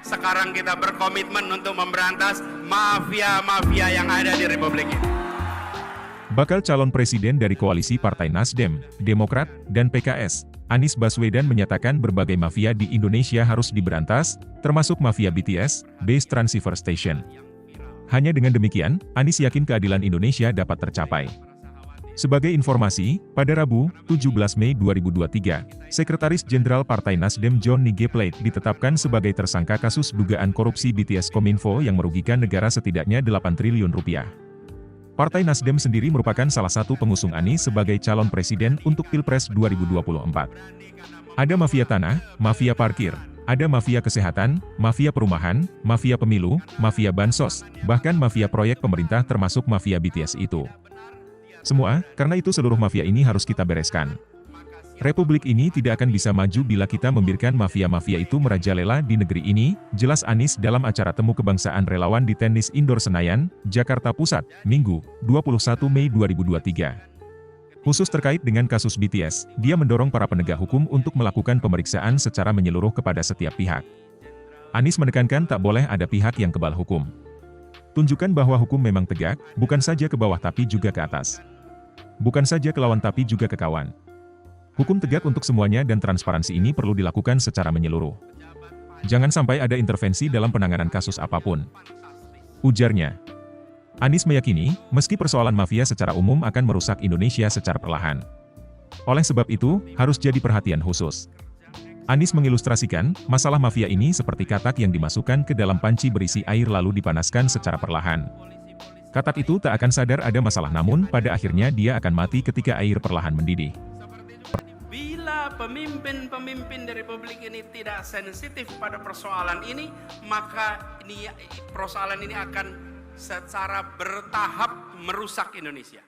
sekarang kita berkomitmen untuk memberantas mafia-mafia yang ada di Republik ini. Bakal calon presiden dari koalisi Partai Nasdem, Demokrat, dan PKS, Anies Baswedan menyatakan berbagai mafia di Indonesia harus diberantas, termasuk mafia BTS, Base Transceiver Station. Hanya dengan demikian, Anies yakin keadilan Indonesia dapat tercapai. Sebagai informasi, pada Rabu, 17 Mei 2023, Sekretaris Jenderal Partai Nasdem Johnny G. Plate ditetapkan sebagai tersangka kasus dugaan korupsi BTS Kominfo yang merugikan negara setidaknya 8 triliun rupiah. Partai Nasdem sendiri merupakan salah satu pengusung Anies sebagai calon presiden untuk Pilpres 2024. Ada mafia tanah, mafia parkir, ada mafia kesehatan, mafia perumahan, mafia pemilu, mafia bansos, bahkan mafia proyek pemerintah termasuk mafia BTS itu. Semua, karena itu seluruh mafia ini harus kita bereskan. Republik ini tidak akan bisa maju bila kita membiarkan mafia-mafia itu merajalela di negeri ini, jelas Anies dalam acara temu kebangsaan relawan di Tenis Indoor Senayan, Jakarta Pusat, Minggu, 21 Mei 2023. Khusus terkait dengan kasus BTS, dia mendorong para penegak hukum untuk melakukan pemeriksaan secara menyeluruh kepada setiap pihak. Anies menekankan tak boleh ada pihak yang kebal hukum. Tunjukkan bahwa hukum memang tegak, bukan saja ke bawah tapi juga ke atas. Bukan saja ke lawan tapi juga ke kawan. Hukum tegak untuk semuanya dan transparansi ini perlu dilakukan secara menyeluruh. Jangan sampai ada intervensi dalam penanganan kasus apapun, ujarnya. Anies meyakini, meski persoalan mafia secara umum akan merusak Indonesia secara perlahan. Oleh sebab itu, harus jadi perhatian khusus. Anies mengilustrasikan, masalah mafia ini seperti katak yang dimasukkan ke dalam panci berisi air lalu dipanaskan secara perlahan. Katak itu tak akan sadar ada masalah namun pada akhirnya dia akan mati ketika air perlahan mendidih. Bila pemimpin-pemimpin di Republik ini tidak sensitif pada persoalan ini, maka persoalan ini akan secara bertahap merusak Indonesia.